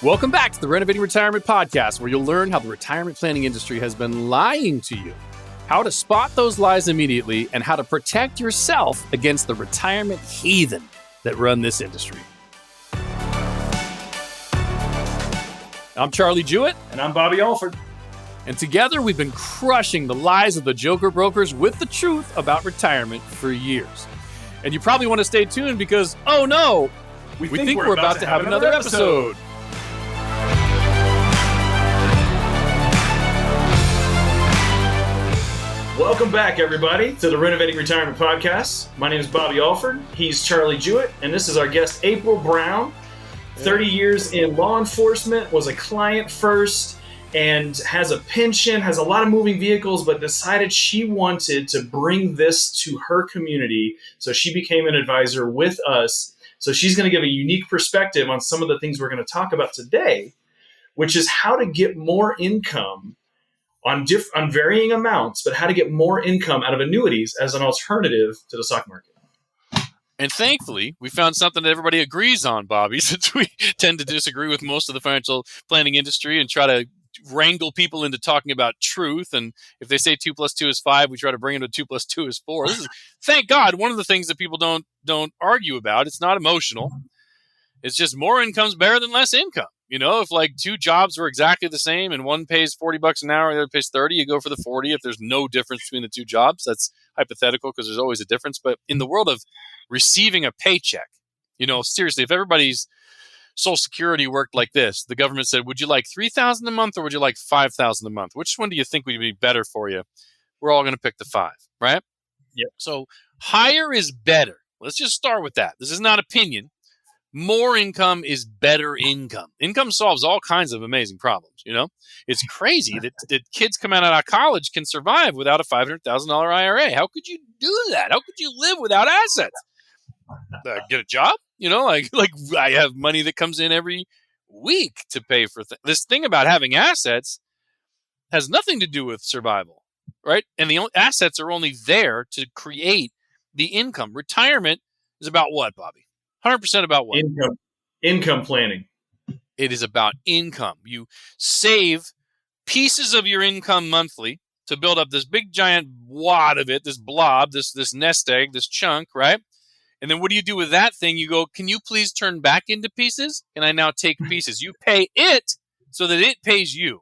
Welcome back to the Renovating Retirement Podcast, where you'll learn how the retirement planning industry has been lying to you, how to spot those lies immediately, and how to protect yourself against the retirement heathen that run this industry. I'm Charlie Jewett. And I'm Bobby Alford. And together we've been crushing the lies of the joker brokers with the truth about retirement for years. And you probably want to stay tuned because, oh no, we think we're about to have another episode. Welcome back, everybody, to the Renovating Retirement Podcast. My name is Bobby Alford. He's Charlie Jewett, and this is our guest, April Brown. 30 years in law enforcement, was a client first, and has a pension, has a lot of moving vehicles, but decided she wanted to bring this to her community. So she became an advisor with us. So she's going to give a unique perspective on some of the things we're going to talk about today, which is how to get more income on varying amounts, but how to get more income out of annuities as an alternative to the stock market. And thankfully, we found something that everybody agrees on, Bobby, since we tend to disagree with most of the financial planning industry and try to wrangle people into talking about truth. And if they say 2 + 2 is 5, we try to bring them to 2 + 2 is 4. This is, thank God, one of the things that people don't argue about. It's not emotional. It's just more income's better than less income. You know, if like two jobs were exactly the same and one pays $40 an hour and the other pays 30, you go for the 40 if there's no difference between the two jobs. That's hypothetical because there's always a difference. But in the world of receiving a paycheck, you know, seriously, if everybody's Social Security worked like this, the government said, would you like $3,000 a month or would you like $5,000 a month? Which one do you think would be better for you? We're all going to pick the 5, right? Yep. So higher is better. Let's just start with that. This is not opinion. More income is better income. Income solves all kinds of amazing problems, you know? It's crazy that kids come out of college can survive without a $500,000 IRA. How could you do that? How could you live without assets? Get a job? You know, like I have money that comes in every week to pay for this thing about having assets has nothing to do with survival, right? And the assets are only there to create the income. Retirement is about what, Bobby? 100% about what? Income planning. It is about income. You save pieces of your income monthly to build up this big giant wad of it, this blob, this nest egg, this chunk, right? And then what do you do with that thing? You go, can you please turn back into pieces? Can I now take pieces? You pay it so that it pays you.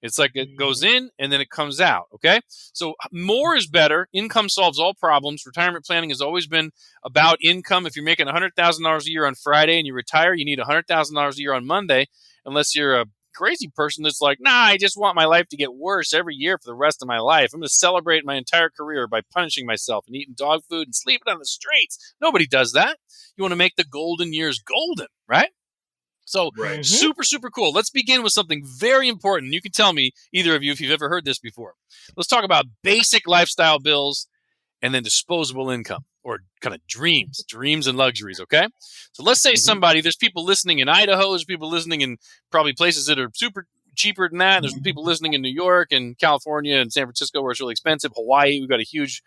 It's like it goes in and then it comes out, okay? So more is better. Income solves all problems. Retirement planning has always been about income. If you're making $100,000 a year on Friday and you retire, you need $100,000 a year on Monday, unless you're a crazy person that's like, nah, I just want my life to get worse every year for the rest of my life. I'm going to celebrate my entire career by punishing myself and eating dog food and sleeping on the streets. Nobody does that. You want to make the golden years golden, right? So super, super cool. Let's begin with something very important. You can tell me, either of you, if you've ever heard this before. Let's talk about basic lifestyle bills and then disposable income or kind of dreams and luxuries, okay? So let's say there's people listening in Idaho, there's people listening in probably places that are super cheaper than that. There's people listening in New York and California and San Francisco where it's really expensive. Hawaii, we've got a huge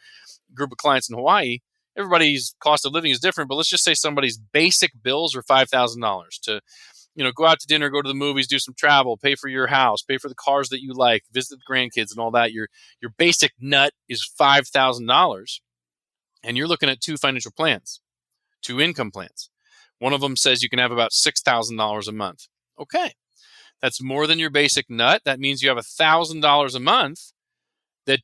group of clients in Hawaii. Everybody's cost of living is different, but let's just say somebody's basic bills are $5,000 to, you know, go out to dinner, go to the movies, do some travel, pay for your house, pay for the cars that you like, visit the grandkids and all that. Your basic nut is $5,000, and you're looking at two financial plans, two income plans. One of them says you can have about $6,000 a month. Okay, that's more than your basic nut. That means you have $1,000 a month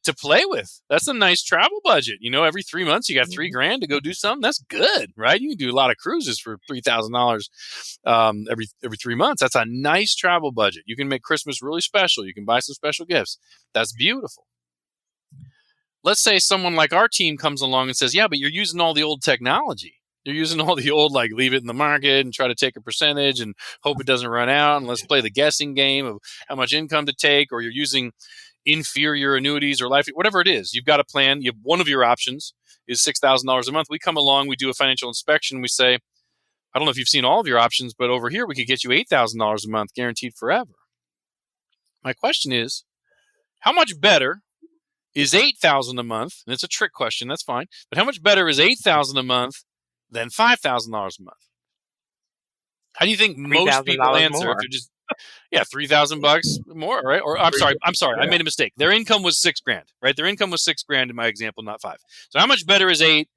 to play with. That's a nice travel budget. You know, every 3 months you got $3,000 to go do something. That's good, right? You can do a lot of cruises for $3,000 every 3 months. That's a nice travel budget. You can make Christmas really special. You can buy some special gifts. That's beautiful. Let's say someone like our team comes along and says, yeah, but you're using all the old technology. You're using all the old, like, leave it in the market and try to take a percentage and hope it doesn't run out. And let's play the guessing game of how much income to take, or you're using inferior annuities or life, whatever it is. You've got a plan. You have one of your options is $6,000 a month. We come along, we do a financial inspection. We say, I don't know if you've seen all of your options, but over here we could get you $8,000 a month guaranteed forever. My question is, how much better is $8,000 a month? And it's a trick question, that's fine. But how much better is $8,000 a month than $5,000 a month? How do you think most people $3,000 answer if more. they're just $3,000 more, right? Or I'm sorry, I made a mistake. Their income was $6,000, right? Their income was $6,000 in my example, not 5. So how much better is 8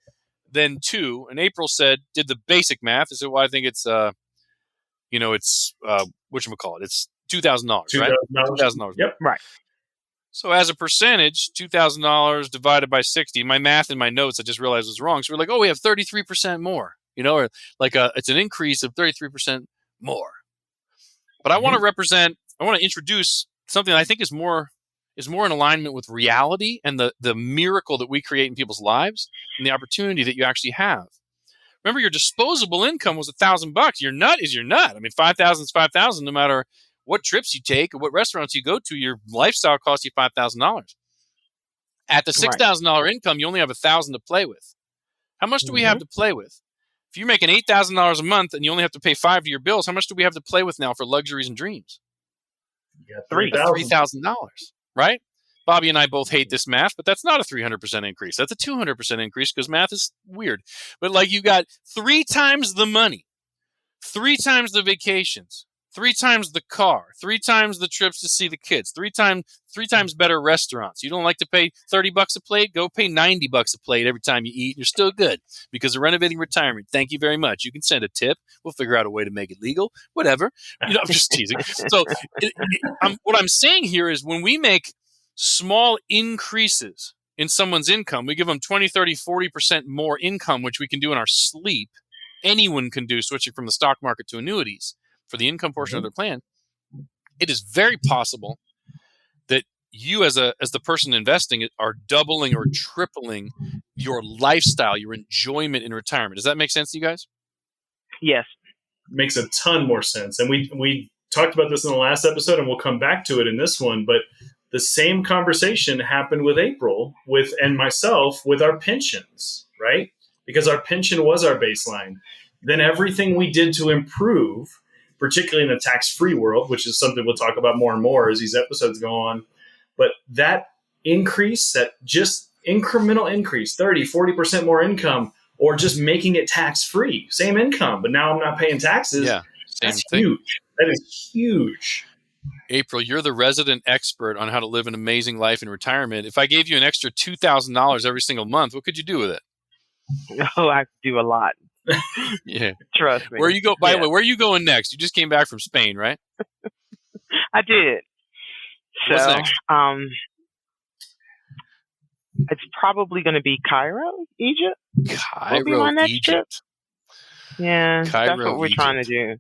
than 2? And April did the basic math. I said, well, I think it's it's whatchamacallit, it's $2,000, right? $2,000. Yep. Right. So as a percentage, $2,000 divided by 60. My math in my notes, I just realized was wrong. So we're like, we have 33% more, or like it's an increase of 33% more. But I want to introduce something that I think is more in alignment with reality and the miracle that we create in people's lives and the opportunity that you actually have. Remember, your disposable income was $1,000. Your nut is your nut. I mean, 5,000 is 5,000. No matter what trips you take or what restaurants you go to, your lifestyle costs you $5,000. At the $6,000 income, you only have $1,000 to play with. How much do we have to play with? If you're making $8,000 a month and you only have to pay $5,000 to your bills, how much do we have to play with now for luxuries and dreams? $3,000, right? Bobby and I both hate this math, but that's not a 300% increase. That's a 200% increase because math is weird. But like you got 3 times the money, 3 times the vacations, 3 times the car, 3 times the trips to see the kids, 3 times better restaurants. You don't like to pay $30 a plate? Go pay $90 a plate every time you eat. You're still good because of Renovating Retirement. Thank you very much. You can send a tip. We'll figure out a way to make it legal. Whatever. I'm just teasing. So what I'm saying here is when we make small increases in someone's income, we give them 20, 30, 40% more income, which we can do in our sleep. Anyone can do, switching from the stock market to annuities for the income portion of their plan. It is very possible that you as the person investing are doubling or tripling your lifestyle, your enjoyment in retirement. Does that make sense to you guys? Yes. Makes a ton more sense. And we talked about this in the last episode, and we'll come back to it in this one, but the same conversation happened with April and myself with our pensions, right? Because our pension was our baseline. Then everything we did to improve, particularly in the tax-free world, which is something we'll talk about more and more as these episodes go on. But that increase, that just incremental increase, 30, 40% more income, or just making it tax-free, same income, but now I'm not paying taxes. Yeah, that's huge. That is huge. April, you're the resident expert on how to live an amazing life in retirement. If I gave you an extra $2,000 every single month, what could you do with it? Oh, I could do a lot. Yeah. Trust me. By the way, where are you going next? You just came back from Spain, right? I did. What's next? It's probably going to be Cairo, Egypt. Cairo, Egypt. Yeah, that's what we're trying to do.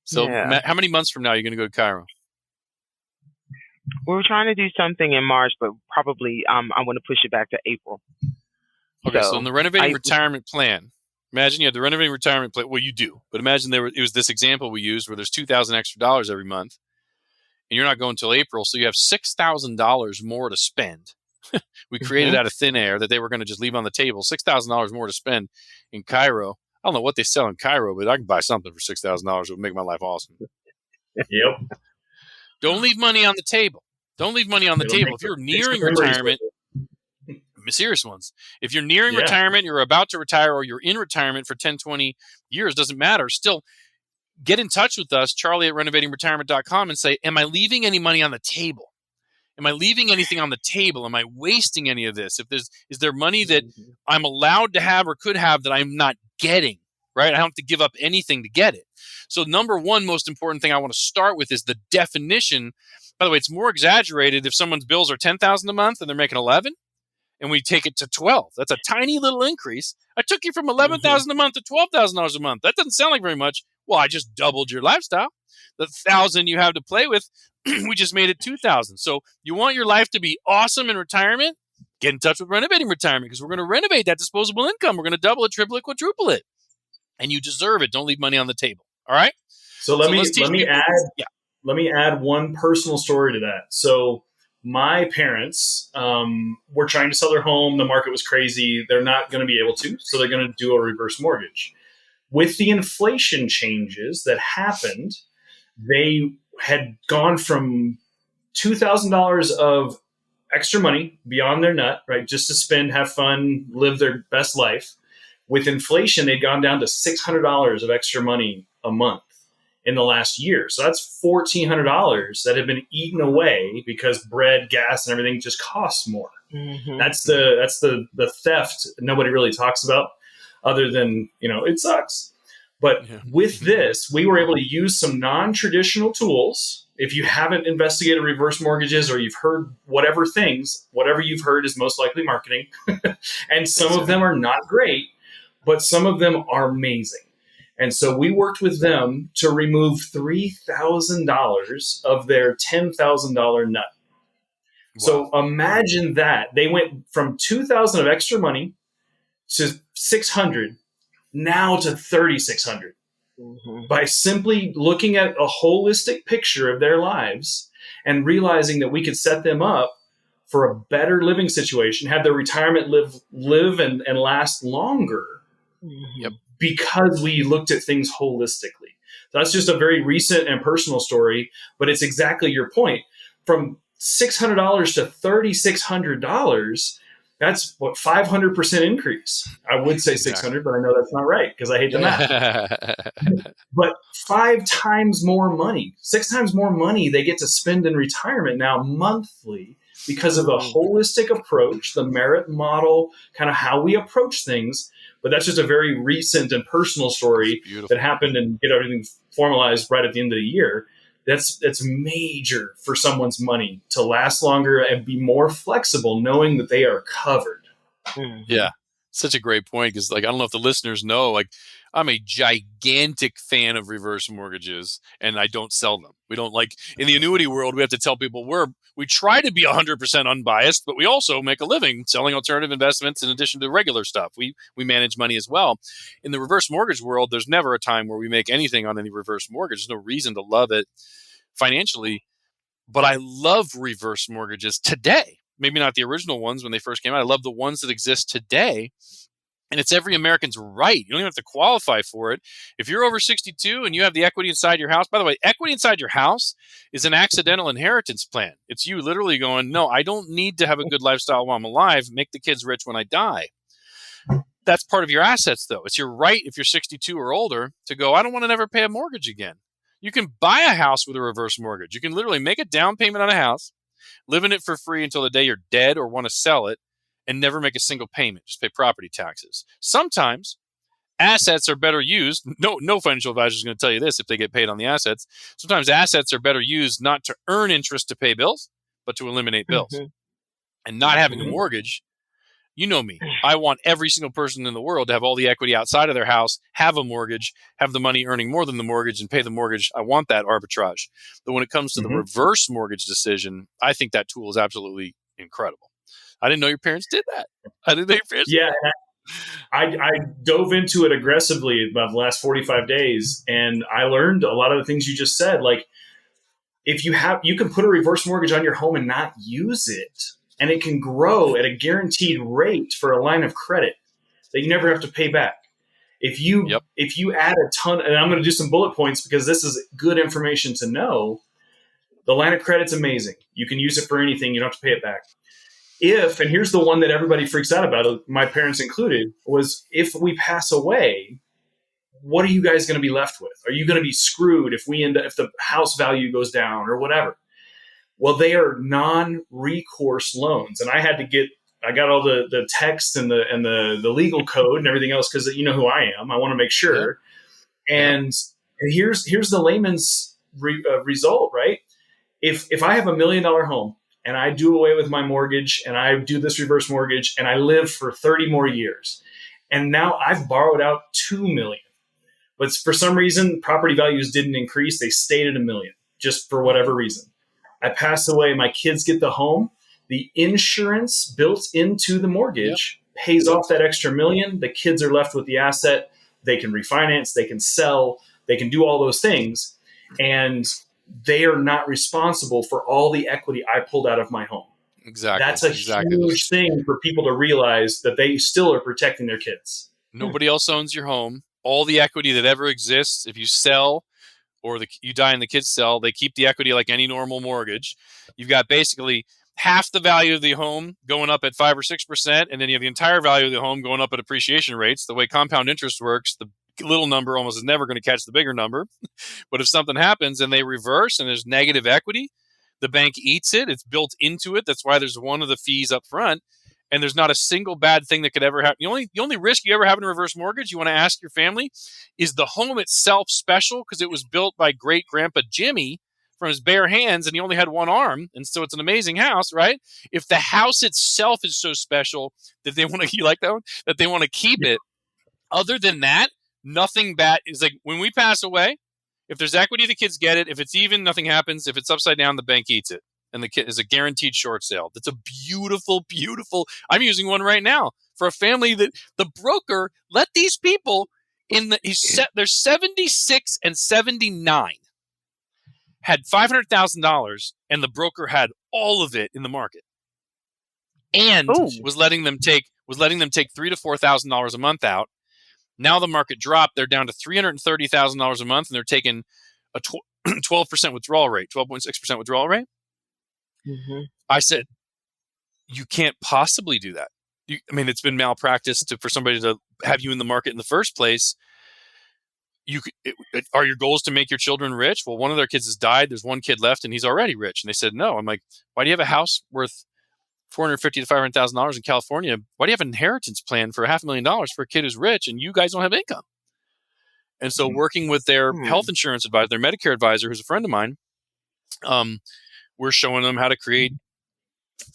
So Matt, how many months from now are you going to go to Cairo? We were trying to do something in March, but probably I want to push it back to April. Okay, so in the Renovating Retirement Plan, imagine you had the Renovating Retirement Plan. Well, you do, but imagine it was this example we used where there's $2,000 extra every month, and you're not going until April, so you have $6,000 more to spend. We created out of thin air that they were going to just leave on the table. $6,000 more to spend in Cairo. I don't know what they sell in Cairo, but I can buy something for $6,000. It would make my life awesome. Yep. Don't leave money on the table. Don't leave money on the table. If you're nearing retirement, serious ones. If you're nearing retirement, you're about to retire, or you're in retirement for 10, 20 years, doesn't matter. Still, get in touch with us, Charlie at renovatingretirement.com, and say, am I leaving any money on the table? Am I leaving anything on the table? Am I wasting any of this? Is there money that I'm allowed to have or could have that I'm not getting, right? I don't have to give up anything to get it. So number one most important thing I want to start with is the definition. By the way, it's more exaggerated if someone's bills are $10,000 a month and they're making 11, and we take it to 12. That's a tiny little increase. I took you from $11,000 a month to $12,000 a month. That doesn't sound like very much. Well, I just doubled your lifestyle. The $1,000 you have to play with, we just made it $2,000. So you want your life to be awesome in retirement? Get in touch with Renovating Retirement, because we're going to renovate that disposable income. We're going to double it, triple it, quadruple it. And you deserve it. Don't leave money on the table. All right? So let me add one personal story to that. So my parents were trying to sell their home. The market was crazy. They're not going to be able to, so they're going to do a reverse mortgage. With the inflation changes that happened, they had gone from $2,000 of extra money beyond their nut, right, just to spend, have fun, live their best life. With inflation, they'd gone down to $600 of extra money a month. in the last year. So that's $1,400 that have been eaten away because bread, gas, and everything just costs more. Mm-hmm. That's the theft nobody really talks about, other than, it sucks. But with this, we were able to use some non-traditional tools. If you haven't investigated reverse mortgages, or you've heard whatever you've heard is most likely marketing. And some of them are not great, but some of them are amazing. And so we worked with them to remove $3,000 of their $10,000 nut. Wow. So imagine that. They went from $2,000 of extra money to $600, now to $3,600, by simply looking at a holistic picture of their lives and realizing that we could set them up for a better living situation, have their retirement live and last longer, because we looked at things holistically. So that's just a very recent and personal story, but it's exactly your point. From $600 to $3,600, that's what, 500% increase. I would say 600, but I know that's not right because I hate the math. But 5 times more money, 6 times more money they get to spend in retirement now monthly, because of a holistic approach, the merit model, kind of how we approach things. But that's just a very recent and personal story that happened, and get everything formalized right at the end of the year. That's major for someone's money to last longer and be more flexible, knowing that they are covered. Yeah, such a great point, because I don't know if the listeners know, I'm a gigantic fan of reverse mortgages, and I don't sell them. We don't, in the annuity world, we have to tell people we try to be 100% unbiased, but we also make a living selling alternative investments in addition to regular stuff. We manage money as well. In the reverse mortgage world, there's never a time where we make anything on any reverse mortgage. There's no reason to love it financially, but I love reverse mortgages today. Maybe not the original ones when they first came out. I love the ones that exist today. And it's every American's right. You don't even have to qualify for it. If you're over 62 and you have the equity inside your house, by the way, equity inside your house is an accidental inheritance plan. It's you literally going, no, I don't need to have a good lifestyle while I'm alive. Make the kids rich when I die. That's part of your assets, though. It's your right, if you're 62 or older, to go, I don't want to never pay a mortgage again. You can buy a house with a reverse mortgage. You can literally make a down payment on a house, live in it for free until the day you're dead or want to sell it, and never make a single payment. Just pay property taxes. Sometimes assets are better used. No financial advisor is going to tell you this if they get paid on the assets. Sometimes assets are better used not to earn interest to pay bills, but to eliminate bills. And not having a mortgage, you know me. I want every single person in the world to have all the equity outside of their house, have a mortgage, have the money earning more than the mortgage, and pay the mortgage. I want that arbitrage. But when it comes to the reverse mortgage decision, I think that tool is absolutely incredible. I didn't know your parents did that. Yeah, I dove into it aggressively about the last 45 days, and I learned a lot of the things you just said. If you can put a reverse mortgage on your home and not use it, and it can grow at a guaranteed rate for a line of credit that you never have to pay back. If you add a ton, and I'm going to do some bullet points because this is good information to know. The line of credit's amazing. You can use it for anything. You don't have to pay it back. And here's the one that everybody freaks out about, my parents included, was if we pass away, what are you guys going to be left with? Are you going to be screwed if the house value goes down or whatever? Well, they are non-recourse loans. And I got all the text and the legal code and everything else because you know who I am. I want to make sure. Yeah. And here's the layman's result, right? If I have $1 million home, and I do away with my mortgage, and I do this reverse mortgage, and I live for 30 more years, and now I've borrowed out $2 million. But for some reason, property values didn't increase. They stayed at $1 million, just for whatever reason. I pass away, my kids get the home. The insurance built into the mortgage pays off that extra $1 million. The kids are left with the asset. They can refinance, they can sell, they can do all those things. And they are not responsible for all the equity I pulled out of my home. Exactly. That's a huge thing for people to realize, that they still are protecting their kids. Nobody else owns your home. All the equity that ever exists, if you sell or you die and the kids sell, they keep the equity like any normal mortgage. You've got basically half the value of the home going up at 5 or 6%, and then you have the entire value of the home going up at appreciation rates. The way compound interest works, the little number almost is never going to catch the bigger number. But if something happens and they reverse and there's negative equity, the bank eats it. It's built into it. That's why there's one of the fees up front. And there's not a single bad thing that could ever happen. The only risk you ever have in a reverse mortgage, you want to ask your family, is the home itself special because it was built by great grandpa Jimmy from his bare hands and he only had one arm. And so it's an amazing house, right? If the house itself is so special that they want to, you like that one? That they want to keep it. Other than that, nothing bad is like when we pass away, if there's equity, the kids get it. If it's even, nothing happens. If it's upside down, the bank eats it. And the kid is a guaranteed short sale. That's a beautiful, beautiful. I'm using one right now for a family that the broker let these people they're 76 and 79 had $500,000 and the broker had all of it in the market and was letting them take $3,000 to $4,000 a month out. Now the market dropped. They're down to $330,000 a month and they're taking a 12% withdrawal rate, 12.6% withdrawal rate. Mm-hmm. I said, you can't possibly do that. It's been malpractice for somebody to have you in the market in the first place. Are your goals to make your children rich? Well, one of their kids has died. There's one kid left and he's already rich. And they said, no. I'm like, why do you have a house worth $450,000 to $500,000 in California? Why do you have an inheritance plan for $500,000 for a kid who's rich and you guys don't have income? And so working with their health insurance advisor, their Medicare advisor, who's a friend of mine, we're showing them how to create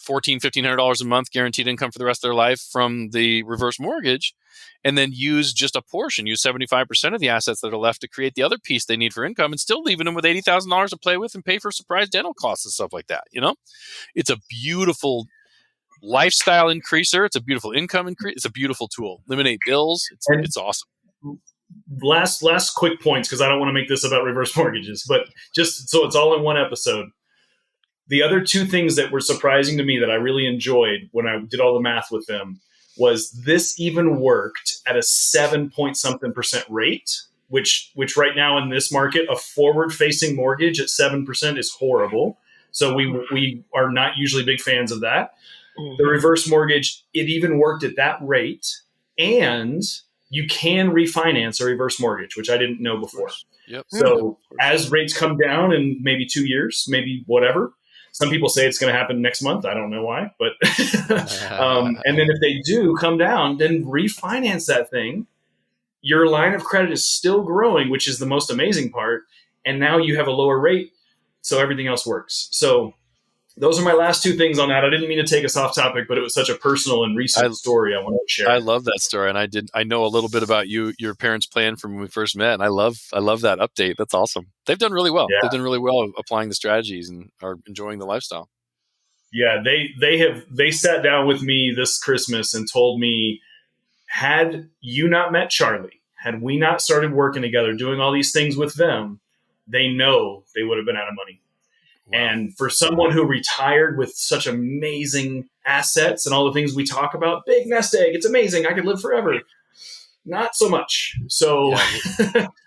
$1,400, $1,500 a month guaranteed income for the rest of their life from the reverse mortgage, and then use just a portion, use 75% of the assets that are left to create the other piece they need for income and still leaving them with $80,000 to play with and pay for surprise dental costs and stuff like that. It's a beautiful lifestyle increaser. It's a beautiful income increase. It's a beautiful tool. Eliminate bills. It's awesome. Last quick points, because I don't want to make this about reverse mortgages, but just so it's all in one episode. The other two things that were surprising to me that I really enjoyed when I did all the math with them was this even worked at a 7-point-something% rate, which right now in this market, a forward-facing mortgage at 7% is horrible. So we are not usually big fans of that. Mm-hmm. The reverse mortgage, it even worked at that rate, and you can refinance a reverse mortgage, which I didn't know before. Yep. So as rates come down in maybe 2 years, maybe whatever, some people say it's going to happen next month. I don't know why, but and then if they do come down, then refinance that thing. Your line of credit is still growing, which is the most amazing part. And now you have a lower rate, so everything else works. So those are my last two things on that. I didn't mean to take us off topic, but it was such a personal and recent story I wanted to share. I love that story, and I know a little bit about your parents' plan from when we first met, and I love that update. That's awesome. They've done really well. Yeah. They've done really well applying the strategies and are enjoying the lifestyle. Yeah, they sat down with me this Christmas and told me, had you not met Charlie, had we not started working together, doing all these things with them, they know they would have been out of money. Wow. And for someone who retired with such amazing assets and all the things we talk about, big nest egg, it's amazing. I could live forever. Not so much. So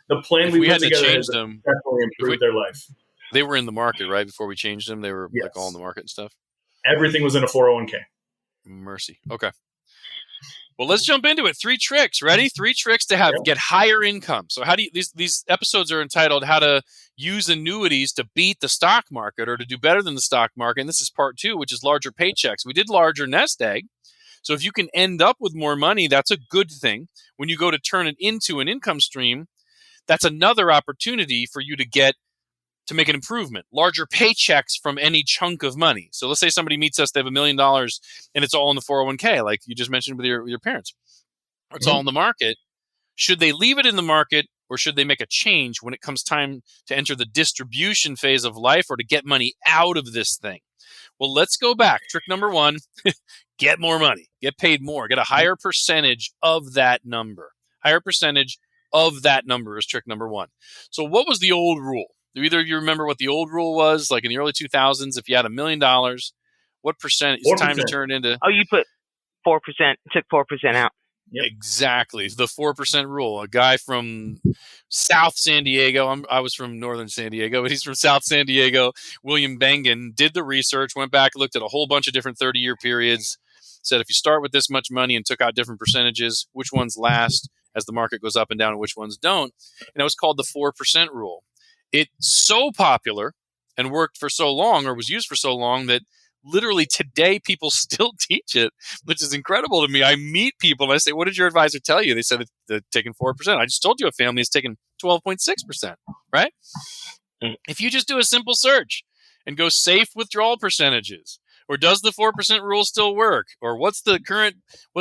the plan we put together has definitely improved their life. They were in the market, right? Before we changed them, they were like all in the market and stuff. Everything was in a 401k. Mercy. Okay. Well, let's jump into it. 3 tricks. Ready? 3 tricks to get higher income. So how do you, these episodes are entitled How to Use Annuities to Beat the Stock Market or to Do Better Than the Stock Market. And this is part 2, which is larger paychecks. We did larger nest egg. So if you can end up with more money, that's a good thing. When you go to turn it into an income stream, that's another opportunity for you to make an improvement. Larger paychecks from any chunk of money. So let's say somebody meets us, they have $1 million and it's all in the 401k, like you just mentioned with your parents. It's all in the market. Should they leave it in the market or should they make a change when it comes time to enter the distribution phase of life or to get money out of this thing? Well, let's go back. Trick number 1, get more money, get paid more, get a higher percentage of that number. Higher percentage of that number is trick number 1. So what was the old rule? Do either of you remember what the old rule was? Like in the early 2000s, if you had $1 million, what percent is time to turn into? Oh, you put 4%, took 4% out. Yep. Exactly. The 4% rule. A guy from South San Diego, I was from Northern San Diego, but he's from South San Diego, William Bengen, did the research, went back, looked at a whole bunch of different 30-year periods, said if you start with this much money and took out different percentages, which ones last as the market goes up and down and which ones don't. And it was called the 4% rule. It's so popular and worked for so long, or was used for so long, that literally today people still teach it, which is incredible to me. I meet people and I say, what did your advisor tell you? They said they're taking 4%. I just told you a family is taking 12.6%, right? If you just do a simple search and go safe withdrawal percentages, or does the 4% rule still work? Or what's the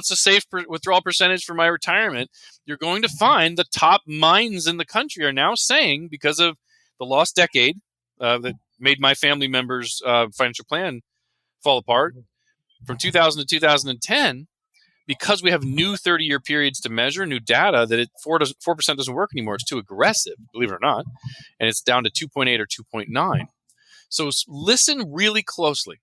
safe withdrawal percentage for my retirement? You're going to find the top minds in the country are now saying, because of the lost decade that made my family members' financial plan fall apart from 2000 to 2010, because we have new 30-year periods to measure, new data, that 4% doesn't work anymore. It's too aggressive, believe it or not. And it's down to 2.8 or 2.9. So listen really closely.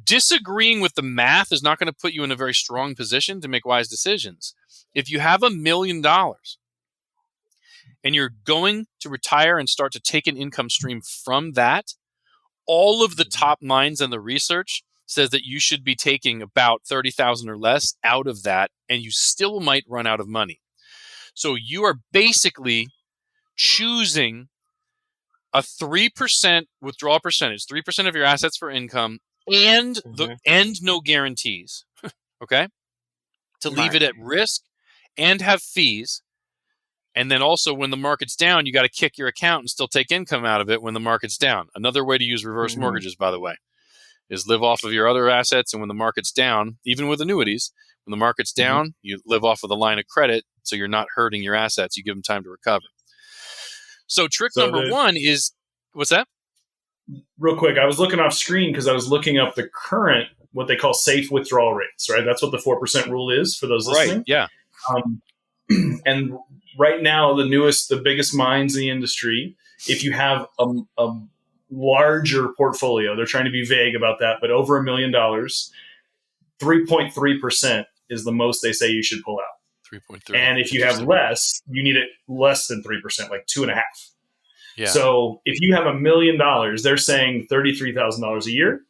Disagreeing with the math is not going to put you in a very strong position to make wise decisions. If you have $1 million and you're going to retire and start to take an income stream from that, all of the top minds in the research says that you should be taking about 30,000 or less out of that, and you still might run out of money. So you are basically choosing a 3% withdrawal percentage, 3% of your assets for income, and no guarantees, okay? To leave it at risk and have fees. And then also when the market's down, you got to kick your account and still take income out of it when the market's down. Another way to use reverse mortgages, by the way, is live off of your other assets. And when the market's down, even with annuities, when the market's down, you live off of the line of credit. So you're not hurting your assets. You give them time to recover. So number one is, what's that? Real quick, I was looking off screen because I was looking up the current, what they call safe withdrawal rates, right? That's what the 4% rule is for those listening. Right, yeah. And right now, the biggest minds in the industry, if you have a larger portfolio, they're trying to be vague about that, but over $1 million, 3.3% is the most they say you should pull out. 3.3. And if you have less, you need it less than 3%, like 2.5%. Yeah. So if you have $1 million, they're saying $33,000 a year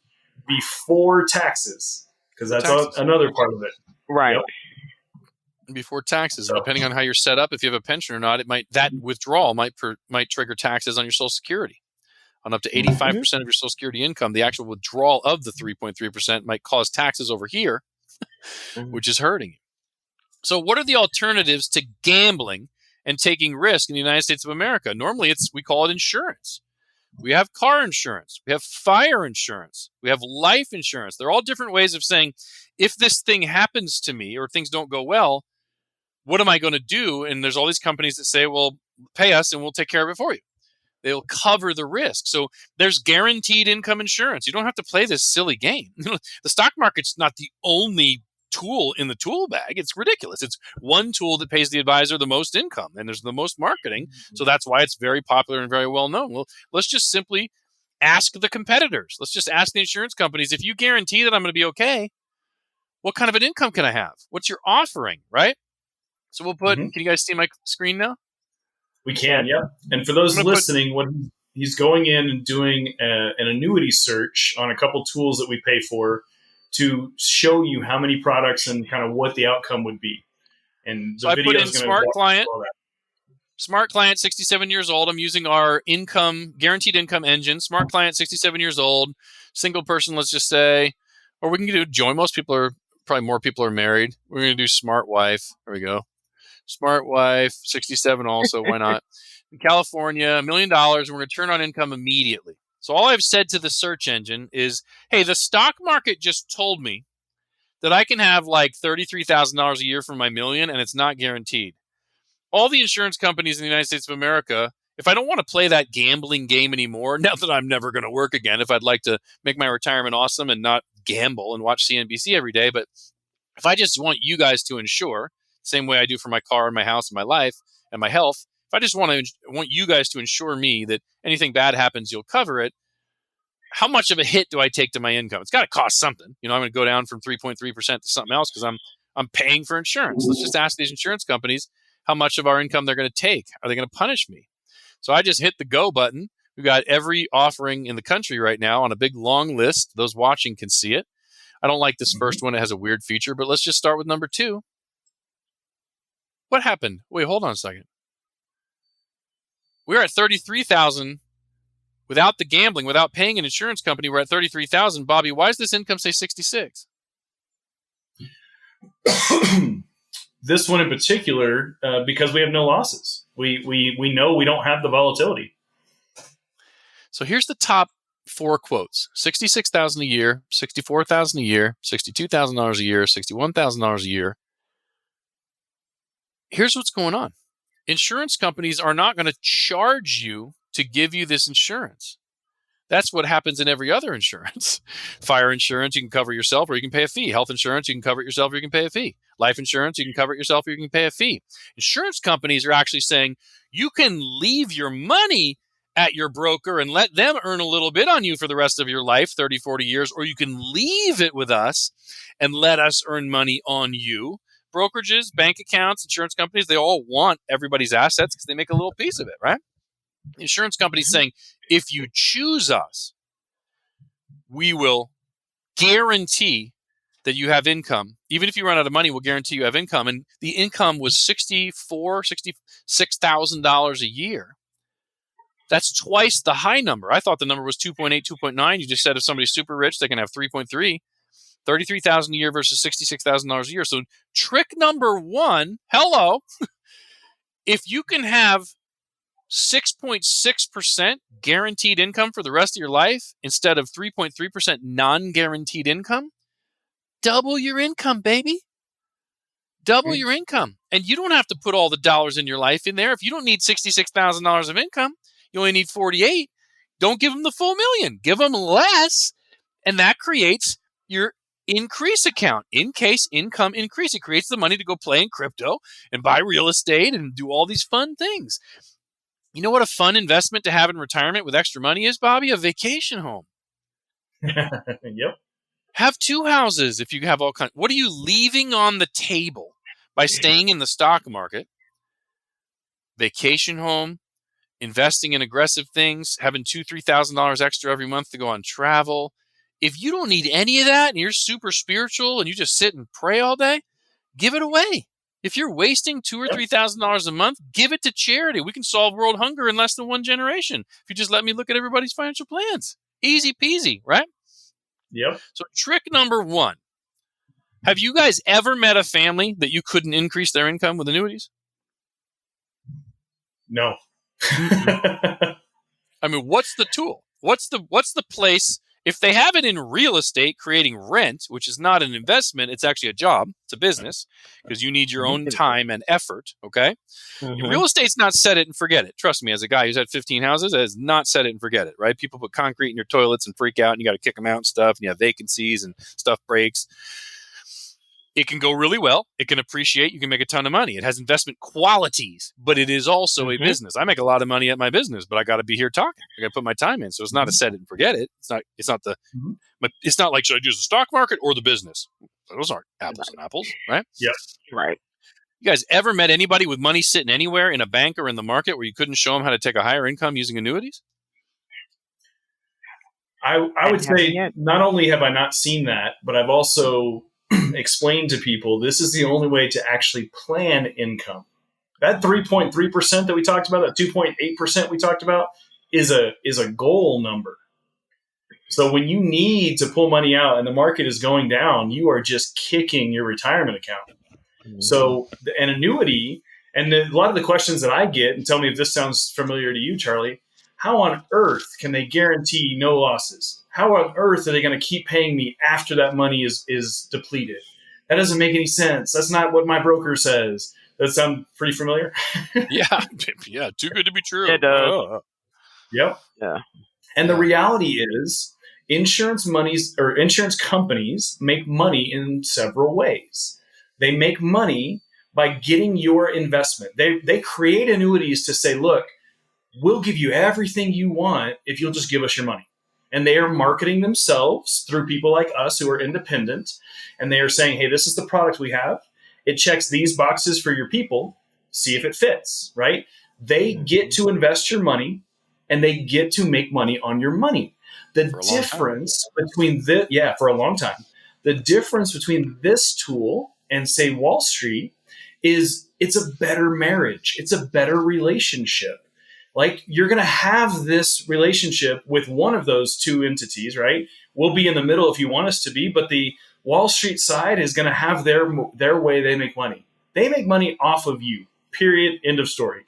before taxes, because that's another part of it. Right. Yep. Before taxes, and depending on how you're set up, if you have a pension or not, that withdrawal might trigger taxes on your Social Security. On up to 85% of your Social Security income, the actual withdrawal of the 3.3% might cause taxes over here, which is hurting you. So what are the alternatives to gambling and taking risk in the United States of America? Normally, we call it insurance. We have car insurance. We have fire insurance. We have life insurance. They're all different ways of saying, if this thing happens to me or things don't go well, what am I going to do? And there's all these companies that say, well, pay us and we'll take care of it for you. They'll cover the risk. So there's guaranteed income insurance. You don't have to play this silly game. The stock market's not the only tool in the tool bag. It's ridiculous. It's one tool that pays the advisor the most income, and there's the most marketing. So that's why it's very popular and very well known. Well, let's just simply ask the competitors. Let's just ask the insurance companies, if you guarantee that I'm going to be okay, what kind of an income can I have? What's your offering, right? So we'll put, can you guys see my screen now? We can, yeah. And for those listening, what he's going in and doing an annuity search on a couple tools that we pay for to show you how many products and kind of what the outcome would be. And the so I video put in is going Smart to Client. Smart Client, 67 years old. I'm using our guaranteed income engine. Smart Client, 67 years old, single person, let's just say. Or we can do joint. Probably more people are married. We're going to do Smart Wife. There we go. Smart Wife, 67 also. Why not? In California, $1 million. And we're going to turn on income immediately. So all I've said to the search engine is, hey, the stock market just told me that I can have like $33,000 a year for my million, and it's not guaranteed. All the insurance companies in the United States of America, if I don't want to play that gambling game anymore, now that I'm never going to work again, if I'd like to make my retirement awesome and not gamble and watch CNBC every day, but if I just want you guys to insure, same way I do for my car and my house and my life and my health, if I just want you guys to insure me that anything bad happens, you'll cover it, how much of a hit do I take to my income? It's got to cost something. I'm going to go down from 3.3% to something else because I'm paying for insurance. Let's just ask these insurance companies how much of our income they're going to take. Are they going to punish me? So I just hit the go button. We've got every offering in the country right now on a big long list. Those watching can see it. I don't like this first one. It has a weird feature, but let's just start with number 2. What happened? Wait, hold on a second. We're at 33,000 without the gambling, without paying an insurance company. We're at 33,000. Bobby, why does this income say 66? This one in particular, because we have no losses. We know we don't have the volatility. So here's the top 4 quotes: 66,000 a year, 64,000 a year, $62,000 a year, $61,000 a year. Here's what's going on. Insurance companies are not going to charge you to give you this insurance. That's what happens in every other insurance. Fire insurance, you can cover yourself or you can pay a fee. Health insurance, you can cover it yourself or you can pay a fee. Life insurance, you can cover it yourself or you can pay a fee. Insurance companies are actually saying you can leave your money at your broker and let them earn a little bit on you for the rest of your life, 30, 40 years, or you can leave it with us and let us earn money on you. Brokerages, bank accounts, insurance companies, they all want everybody's assets because they make a little piece of it, right? Insurance companies saying, if you choose us, we will guarantee that you have income. Even if you run out of money, we'll guarantee you have income. And the income was $66,000 a year. That's twice the high number. I thought the number was 2.8, 2.9. You just said if somebody's super rich, they can have 3.3. 33,000 a year versus $66,000 a year. So trick number 1, hello, if you can have 6.6% guaranteed income for the rest of your life instead of 3.3% non-guaranteed income, double your income, baby. Double your income. And you don't have to put all the dollars in your life in there. If you don't need $66,000 of income, you only need 48. Don't give them the full million. Give them less. And that creates your increase account. In case income increase, it creates the money to go play in crypto and buy real estate and do all these fun things. You know what a fun investment to have in retirement with extra money is, Bobby? A vacation home. Yep. Have 2 houses if you have all kinds. What are you leaving on the table by staying in the stock market? Vacation home, investing in aggressive things, having $2,000, $3,000 extra every month to go on travel. If you don't need any of that and you're super spiritual and you just sit and pray all day, give it away. If you're wasting $2,000 or $3,000 a month, give it to charity. We can solve world hunger in less than 1 generation. If you just let me look at everybody's financial plans. Easy peasy, right? Yep. So trick number 1. Have you guys ever met a family that you couldn't increase their income with annuities? No. I mean, what's the tool? What's the place? If they have it in real estate, creating rent, which is not an investment, it's actually a job. It's a business because you need your own time and effort. Okay. Real estate's not set it and forget it. Trust me, as a guy who's had 15 houses, it is not set it and forget it, right? People put concrete in your toilets and freak out and you got to kick them out and stuff. And you have vacancies and stuff breaks. It can go really well. It can appreciate. You can make a ton of money. It has investment qualities, but it is also a business. I make a lot of money at my business, but I got to be here talking. I got to put my time in. So it's not a set it and forget it. It's not like, should I use the stock market or the business? Those aren't apples and apples, right? Yep. Right. You guys ever met anybody with money sitting anywhere in a bank or in the market where you couldn't show them how to take a higher income using annuities? I would say not only have I not seen that, but I've also explained to people this is the only way to actually plan income. That 3.3% that we talked about, that 2.8% we talked about, is a goal number. So when you need to pull money out and the market is going down, you are just kicking your retirement account. So an annuity, and a lot of the questions that I get, and tell me if this sounds familiar to you, Charlie, how on earth can they guarantee no losses? How on earth are they going to keep paying me after that money is depleted? That doesn't make any sense. That's not what my broker says. That sound pretty familiar? Yeah. Too good to be true. It does. Yep. Yeah. And the reality is insurance companies make money in several ways. They make money by getting your investment. They create annuities to say, look, we'll give you everything you want if you'll just give us your money. And they are marketing themselves through people like us who are independent. And they are saying, hey, this is the product we have. It checks these boxes for your people. See if it fits, right? They get to invest your money and they get to make money on your money. The difference between for a long time. The difference between this tool and, say, Wall Street is it's a better marriage. It's a better relationship. Like, you're going to have this relationship with one of those two entities, right? We'll be in the middle if you want us to be, but the Wall Street side is going to have their way they make money. They make money off of you, period, end of story.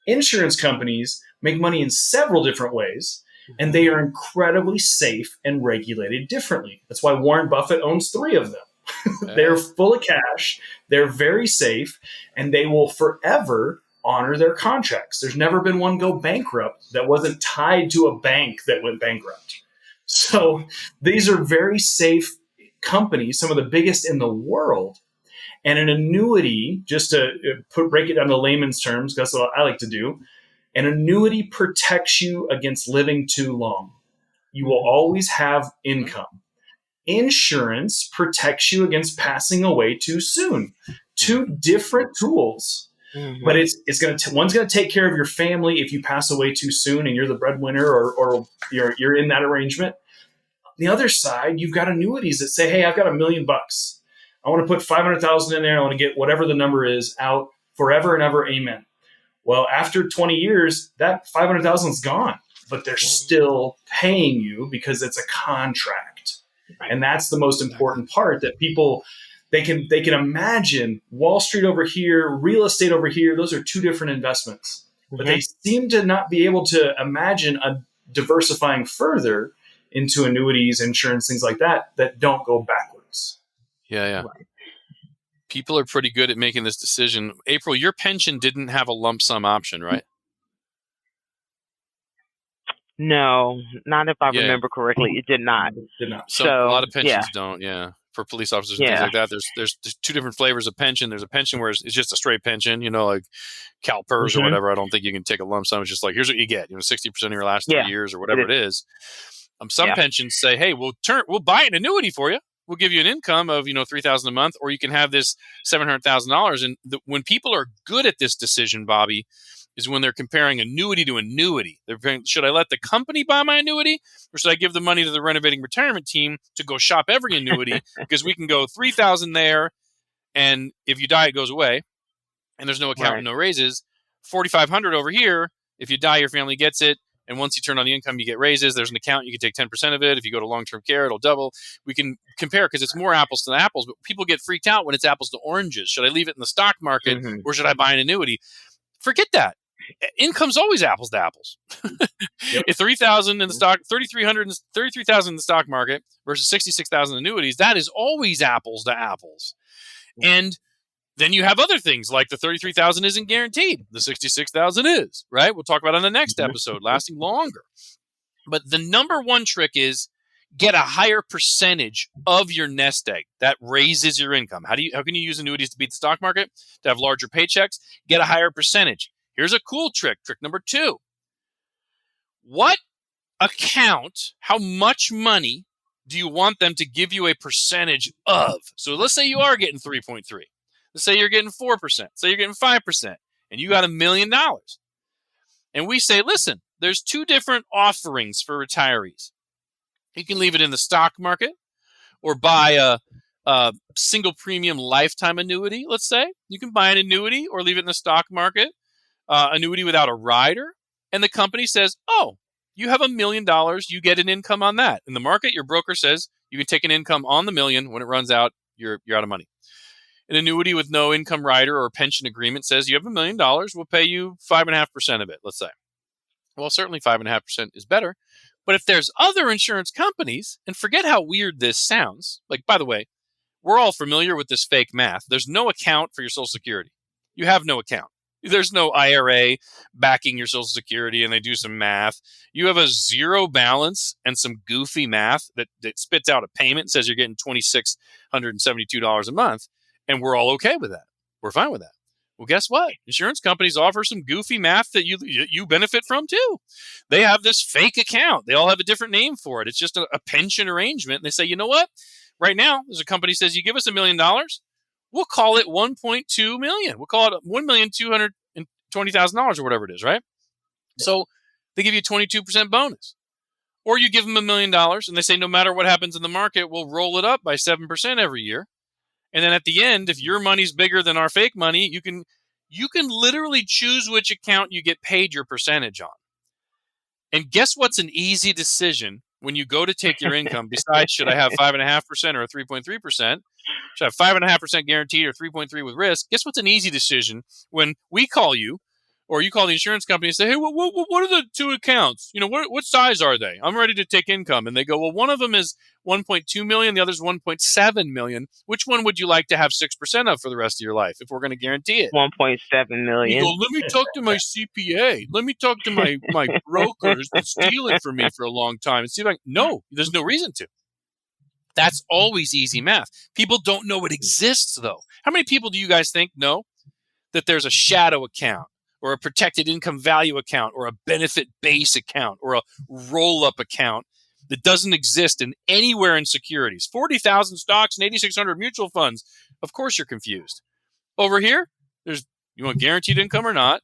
Insurance companies make money in several different ways, and they are incredibly safe and regulated differently. That's why Warren Buffett owns 3 of them. They're full of cash, they're very safe, and they will forever honor their contracts. There's never been one go bankrupt that wasn't tied to a bank that went bankrupt. So these are very safe companies, some of the biggest in the world. And an annuity, just to break it down to layman's terms, that's what I like to do, an annuity protects you against living too long. You will always have income. Insurance protects you against passing away too soon. 2 different tools. Mm-hmm. But it's going to one's going to take care of your family if you pass away too soon and you're the breadwinner or you're in that arrangement. The other side, you've got annuities that say, hey, I've got $1 million. I want to put 500,000 in there. I want to get whatever the number is out forever and ever. Amen. Well, after 20 years, that 500,000 is gone, but they're still paying you because it's a contract. And that's the most important part, that people, they can imagine Wall Street over here, real estate over here. Those are 2 different investments, but they seem to not be able to imagine diversifying further into annuities, insurance, things like that don't go backwards. Yeah. Right. People are pretty good at making this decision. April, your pension didn't have a lump sum option, right? No, not if I remember correctly. It did not. So a lot of pensions don't. Yeah, for police officers and things like that. There's 2 different flavors of pension. There's a pension where it's just a straight pension, like CalPERS or whatever. I don't think you can take a lump sum. It's just like, here's what you get, 60% of your last 3 years or whatever it is. Some pensions say, hey, we'll buy an annuity for you. We'll give you an income of $3,000 a month, or you can have this $700,000. And when people are good at this decision, Bobby, is when they're comparing annuity to annuity. They're comparing, should I let the company buy my annuity, or should I give the money to the renovating retirement team to go shop every annuity? Because we can go $3,000 there, and if you die, it goes away, and there's no account, no raises. $4,500 over here. If you die, your family gets it. And once you turn on the income, you get raises. There's an account. You can take 10% of it. If you go to long-term care, it'll double. We can compare because it's more apples to apples. But people get freaked out when it's apples to oranges. Should I leave it in the stock market or should I buy an annuity? Forget that. Income's always apples to apples. If 3,000 in the stock, 33,000 in the stock market versus 66,000 annuities, that is always apples to apples. And then you have other things like the 33,000 isn't guaranteed. The 66,000 is, right? We'll talk about it on the next episode, lasting longer. But the number one trick is get a higher percentage of your nest egg. That raises your income. How can you use annuities to beat the stock market? To have larger paychecks? Get a higher percentage. Here's a cool trick. Trick number 2. What account, how much money do you want them to give you a percentage of? So let's say you are getting 3.3. Let's say you're getting 4%. Say you're getting 5%, and you got $1 million. And we say, listen, there's 2 different offerings for retirees. You can leave it in the stock market or buy a single premium lifetime annuity, let's say. You can buy an annuity or leave it in the stock market, annuity without a rider. And the company says, oh, you have $1 million. You get an income on that. In the market, your broker says you can take an income on the million. When it runs out, you're out of money. An annuity with no income rider or pension agreement says you have $1 million. We'll pay you 5.5% of it, let's say. Well, certainly 5.5% is better. But if there's other insurance companies, and forget how weird this sounds. Like, by the way, we're all familiar with this fake math. There's no account for your Social Security. You have no account. There's no IRA backing your Social Security and they do some math. You have a zero balance and some goofy math that spits out a payment and says you're getting $2,672 a month. And we're all okay with that. We're fine with that. Well, guess what? Insurance companies offer some goofy math that you benefit from too. They have this fake account. They all have a different name for it. It's just a pension arrangement. And they say, you know what? Right now, there's a company says you give us $1 million. We'll call it 1.2 million. We'll call it $1,220,000 or whatever it is, right? So they give you a 22% bonus. Or you give them $1 million and they say, no matter what happens in the market, we'll roll it up by 7% every year. And then at the end, if your money's bigger than our fake money, you can literally choose which account you get paid your percentage on. And guess what's an easy decision when you go to take your income? Besides, should I have 5.5% or 3.3%? Should I have 5.5% guaranteed or 3.3 with risk? Guess what's an easy decision when we call you or you call the insurance company and say, hey, what are the two accounts? What size are they? I'm ready to take income. And they go, well, one of them is 1.2 million. The other's 1.7 million. Which one would you like to have 6% of for the rest of your life if we're going to guarantee it? 1.7 million. You go, let me talk to my CPA. Let me talk to my brokers that steal it from me for a long time and see if no, there's no reason to. That's always easy math. People don't know it exists, though. How many people do you guys think know that there's a shadow account or a protected income value account or a benefit base account or a roll-up account that doesn't exist anywhere in securities? 40,000 stocks and 8,600 mutual funds. Of course you're confused. Over here, you want guaranteed income or not?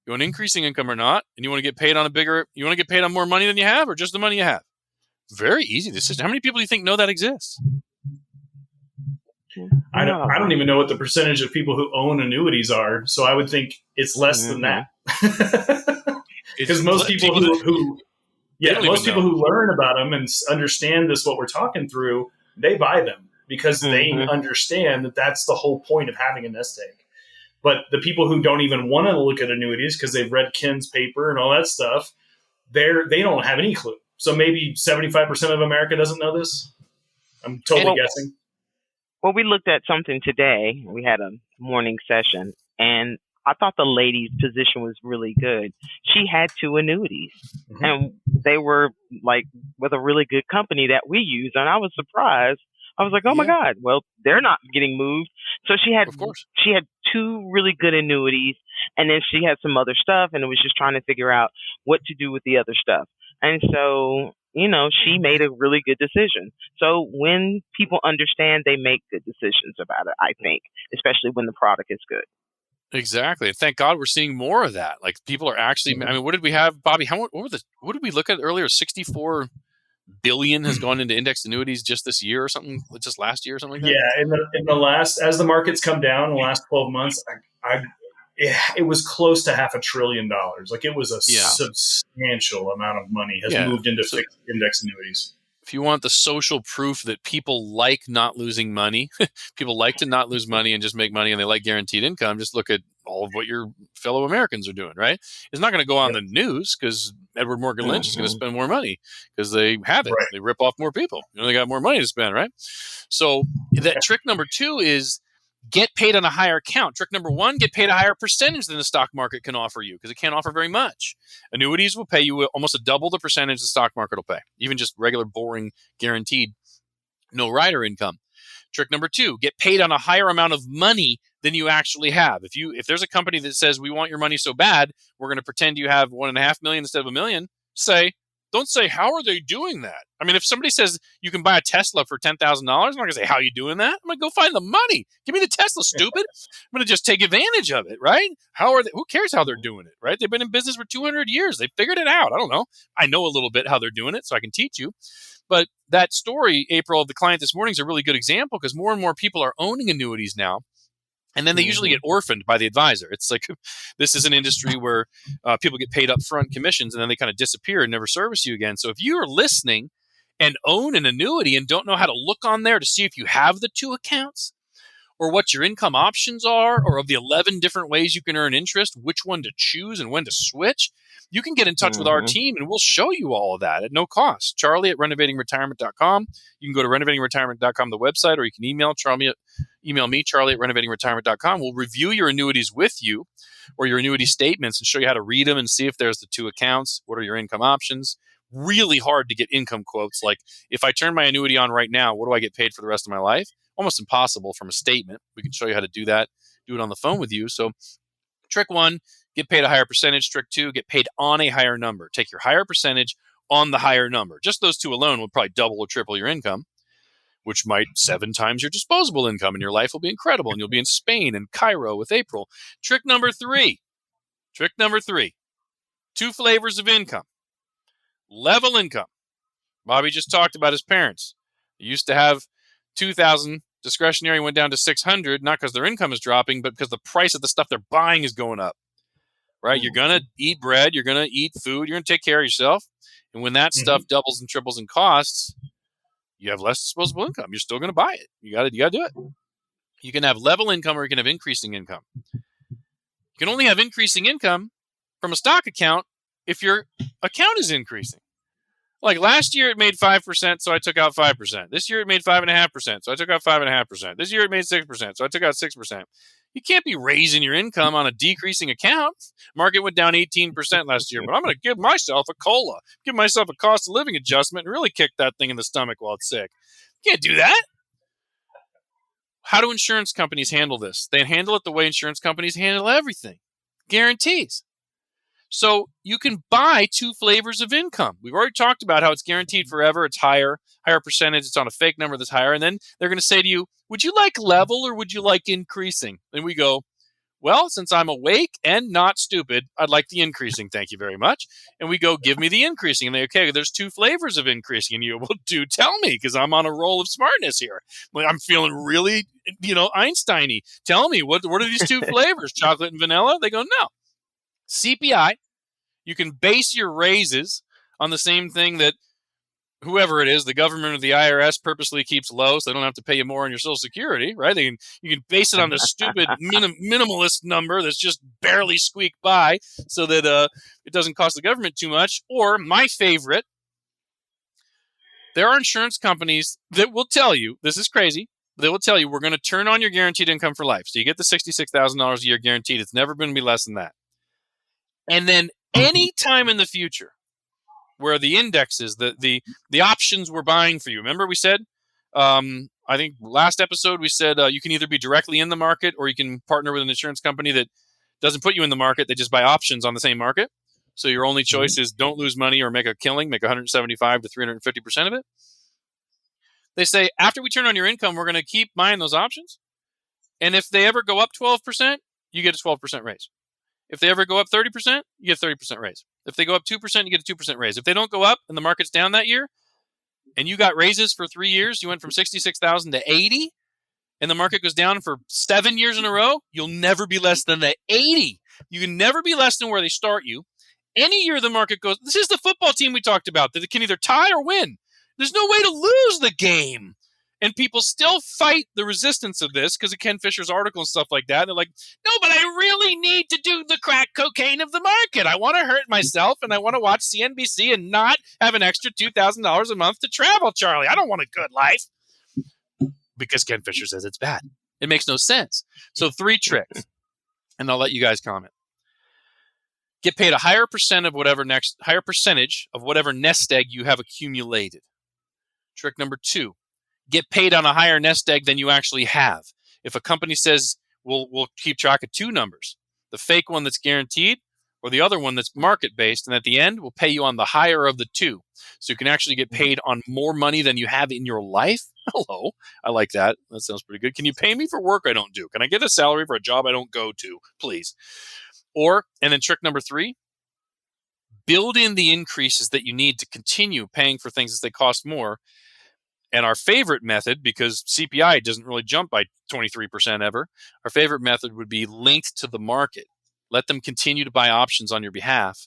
You want increasing income or not? And you want to get paid on more money than you have or just the money you have? Very easy decision. How many people do you think know that exists? I don't even know what the percentage of people who own annuities are, so I would think it's less than that. Because most people who learn about them and understand what we're talking through, they buy them because they understand that that's the whole point of having a nest egg. But the people who don't even want to look at annuities because they've read Ken's paper and all that stuff, they don't have any clue. So maybe 75% of America doesn't know this. I'm totally guessing. Well, we looked at something today. We had a morning session, and I thought the lady's position was really good. She had 2 annuities, and they were like with a really good company that we use. And I was surprised. I was like, oh my God, well, they're not getting moved. So she had 2 really good annuities, and then she had some other stuff, and it was just trying to figure out what to do with the other stuff. And so, she made a really good decision. So when people understand, they make good decisions about it, I think, especially when the product is good. Exactly. Thank God we're seeing more of that. Like people are actually, what did we have, Bobby? What did we look at earlier? 64 billion has gone into indexed annuities just this year or something, just last year or something like that? Yeah. In the last, as the markets come down in the last 12 months, it was close to $500 billion. Like it was a substantial amount of money has moved into fixed index annuities. If you want the social proof that people like not losing money, people like to not lose money and just make money and they like guaranteed income, just look at all of what your fellow Americans are doing, right? It's not going to go on the news because Edward Morgan Lynch is going to spend more money because they have it. Right. They rip off more people. They got more money to spend, right? So that trick number 2 is get paid on a higher account. Trick number 1, get paid a higher percentage than the stock market can offer you because it can't offer very much. Annuities will pay you almost a double the percentage the stock market will pay, even just regular, boring, guaranteed, no rider income. Trick number 2, get paid on a higher amount of money than you actually have. If there's a company that says, we want your money so bad, we're going to pretend you have $1.5 million instead of $1 million, don't say, how are they doing that? I mean, if somebody says you can buy a Tesla for $10,000, I'm not going to say, how are you doing that? I'm going to go find the money. Give me the Tesla, stupid. I'm going to just take advantage of it, right? Who cares how they're doing it, right? They've been in business for 200 years. They figured it out. I don't know. I know a little bit how they're doing it, so I can teach you. But that story, April, of the client this morning is a really good example because more and more people are owning annuities now. And then they usually get orphaned by the advisor. It's like this is an industry where people get paid upfront commissions and then they kind of disappear and never service you again. So if you are listening and own an annuity and don't know how to look on there to see if you have the 2 accounts or what your income options are or of the 11 different ways you can earn interest, which one to choose and when to switch, you can get in touch with our team and we'll show you all of that at no cost. Charlie at renovatingretirement.com. You can go to renovatingretirement.com, the website, or you can email me, Charlie at renovatingretirement.com. We'll review your annuities with you or your annuity statements and show you how to read them and see if there's the 2 accounts. What are your income options? Really hard to get income quotes. Like if I turn my annuity on right now, what do I get paid for the rest of my life? Almost impossible from a statement. We can show you how to do that, do it on the phone with you. So trick 1, get paid a higher percentage. Trick 2, get paid on a higher number. Take your higher percentage on the higher number. Just those 2 alone will probably double or triple your income, which might 7 times your disposable income, and your life will be incredible. And you'll be in Spain and Cairo with April. Trick number 3, 2 flavors of income. Level income. Bobby just talked about his parents. They used to have $2,000 discretionary, went down to $600, not because their income is dropping, but because the price of the stuff they're buying is going up. Right? You're going to eat bread. You're going to eat food. You're going to take care of yourself. And when that stuff doubles and triples in costs, you have less disposable income. You're still going to buy it. You got to do it. You can have level income or you can have increasing income. You can only have increasing income from a stock account if your account is increasing. Like last year it made 5%, so I took out 5%. This year it made 5.5%, so I took out 5.5%. This year it made 6%, so I took out 6%. You can't be raising your income on a decreasing account. Market went down 18% last year, but I'm going to give myself a COLA, give myself a cost of living adjustment, and really kick that thing in the stomach while it's sick. You can't do that. How do insurance companies handle this? They handle it the way insurance companies handle everything. Guarantees. So you can buy two flavors of income. We've already talked about how it's guaranteed forever. It's higher percentage. It's on a fake number that's higher. And then they're going to say to you, would you like level or would you like increasing? And we go, well, since I'm awake and not stupid, I'd like the increasing. Thank you very much. And we go, give me the increasing. And they, okay, there's two flavors of increasing. And you go, well, do tell me, because I'm on a roll of smartness here. I'm feeling really, Einstein-y. Tell me, what are these two flavors, chocolate and vanilla? They go, no. CPI, you can base your raises on the same thing that whoever it is, the government or the IRS, purposely keeps low so they don't have to pay you more on your Social Security, right? You can base it on the stupid minimalist number that's just barely squeaked by so that it doesn't cost the government too much. Or my favorite, there are insurance companies that will tell you, this is crazy, they will tell you we're going to turn on your guaranteed income for life. So you get the $66,000 a year guaranteed. It's never going to be less than that. And then any time in the future where the indexes, the options we're buying for you, remember we said, I think last episode we said you can either be directly in the market or you can partner with an insurance company that doesn't put you in the market. They just buy options on the same market. So your only choice is don't lose money or make a killing, make 175 to 350% of it. They say after we turn on your income, we're going to keep buying those options. And if they ever go up 12%, you get a 12% raise. If they ever go up 30%, you get a 30% raise. If they go up 2%, you get a 2% raise. If they don't go up and the market's down that year, and you got raises for 3 years, you went from 66,000 to 80, and the market goes down for 7 years in a row, you'll never be less than the 80. You can never be less than where they start you. Any year the market goes, this is the football team we talked about, that it can either tie or win. There's no way to lose the game. And people still fight the resistance of this because of Ken Fisher's article and stuff like that. They're like, no, but I really need to do the crack cocaine of the market. I want to hurt myself and I want to watch CNBC and not have an extra $2,000 a month to travel, Charlie. I don't want a good life. Because Ken Fisher says it's bad. It makes no sense. So 3 tricks, and I'll let you guys comment. Get paid a higher percentage of whatever nest egg you have accumulated. Trick number 2. Get paid on a higher nest egg than you actually have. If a company says, we'll keep track of 2 numbers, the fake one that's guaranteed or the other one that's market-based, and at the end, we'll pay you on the higher of the 2. So you can actually get paid on more money than you have in your life. Hello. I like that. That sounds pretty good. Can you pay me for work I don't do? Can I get a salary for a job I don't go to, please? And then trick number 3, build in the increases that you need to continue paying for things as they cost more. And our favorite method, because CPI doesn't really jump by 23% ever, our favorite method would be linked to the market. Let them continue to buy options on your behalf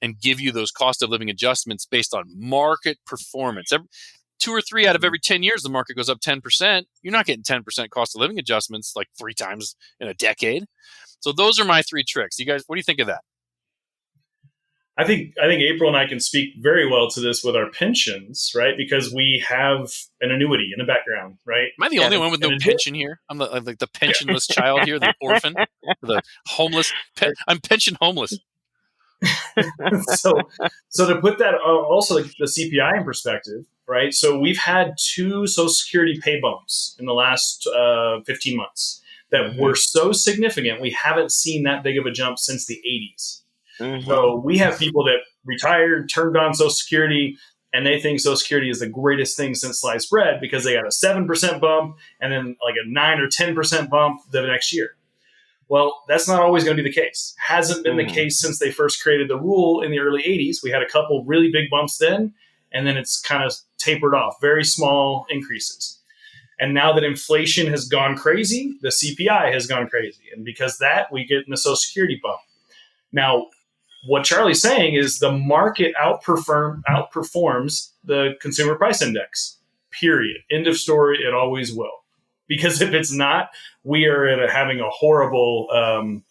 and give you those cost of living adjustments based on market performance. 2 or 3 out of every 10 years, the market goes up 10%. You're not getting 10% cost of living adjustments like 3 times in a decade. So those are my 3 tricks. You guys, what do you think of that? I think April and I can speak very well to this with our pensions, right? Because we have an annuity in the background, right? Am I the only one with no pension here? I'm like the pensionless child here, the orphan, the homeless. I'm pension homeless. So to put that also the CPI in perspective, right? So we've had 2 Social Security pay bumps in the last 15 months that were so significant. We haven't seen that big of a jump since the 80s. Mm-hmm. So we have people that retired, turned on Social Security, and they think Social Security is the greatest thing since sliced bread because they got a 7% bump and then like a 9 or 10% bump the next year. Well, that's not always going to be the case. Hasn't been the case since they first created the rule in the early 80s. We had a couple really big bumps then, and then it's kind of tapered off, very small increases. And now that inflation has gone crazy, the CPI has gone crazy. And because of that, we get the Social Security bump. Now, what Charlie's saying is the market outperforms the Consumer Price Index, period. End of story. It always will. Because if it's not, we are having a horrible, I'm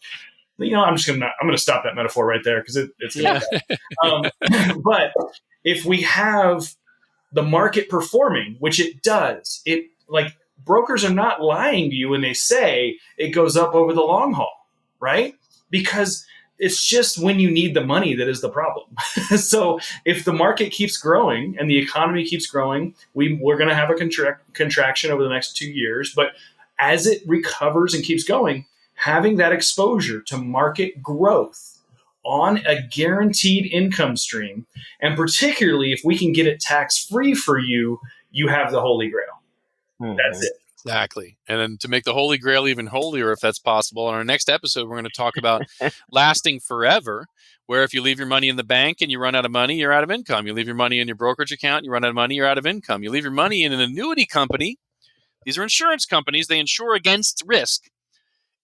going to stop that metaphor right there because it's going to be bad. But if we have the market performing, which it does, like brokers are not lying to you when they say it goes up over the long haul, right? Because it's just when you need the money that is the problem. So if the market keeps growing and the economy keeps growing, we're going to have a contraction over the next 2 years. But as it recovers and keeps going, having that exposure to market growth on a guaranteed income stream, and particularly if we can get it tax-free for you, you have the Holy Grail. That's it. Exactly. And then to make the Holy Grail even holier, if that's possible, in our next episode, we're going to talk about lasting forever, where if you leave your money in the bank and you run out of money, you're out of income. You leave your money in your brokerage account, you run out of money, you're out of income. You leave your money in an annuity company. These are insurance companies. They insure against risk.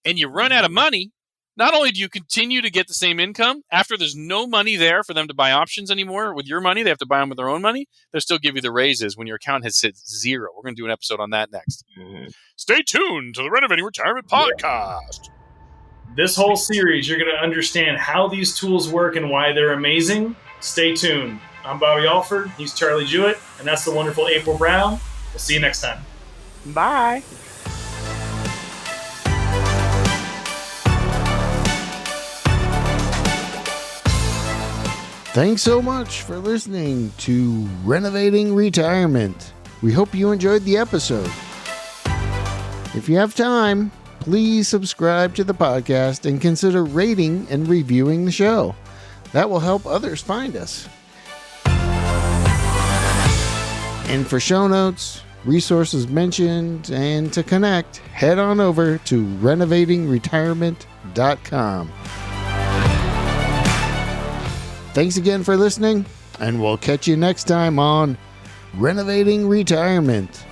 And you run out of money. Not only do you continue to get the same income, after there's no money there for them to buy options anymore with your money, they have to buy them with their own money. They'll still give you the raises when your account has hit zero. We're going to do an episode on that next. Stay tuned to the Renovating Retirement Podcast. This whole series, you're going to understand how these tools work and why they're amazing. Stay tuned. I'm Bobby Alford. He's Charlie Jewett. And that's the wonderful April Brown. We'll see you next time. Bye. Thanks so much for listening to Renovating Retirement. We hope you enjoyed the episode. If you have time, please subscribe to the podcast and consider rating and reviewing the show. That will help others find us. And for show notes, resources mentioned, and to connect, head on over to renovatingretirement.com. Thanks again for listening, and we'll catch you next time on Renovating Retirement.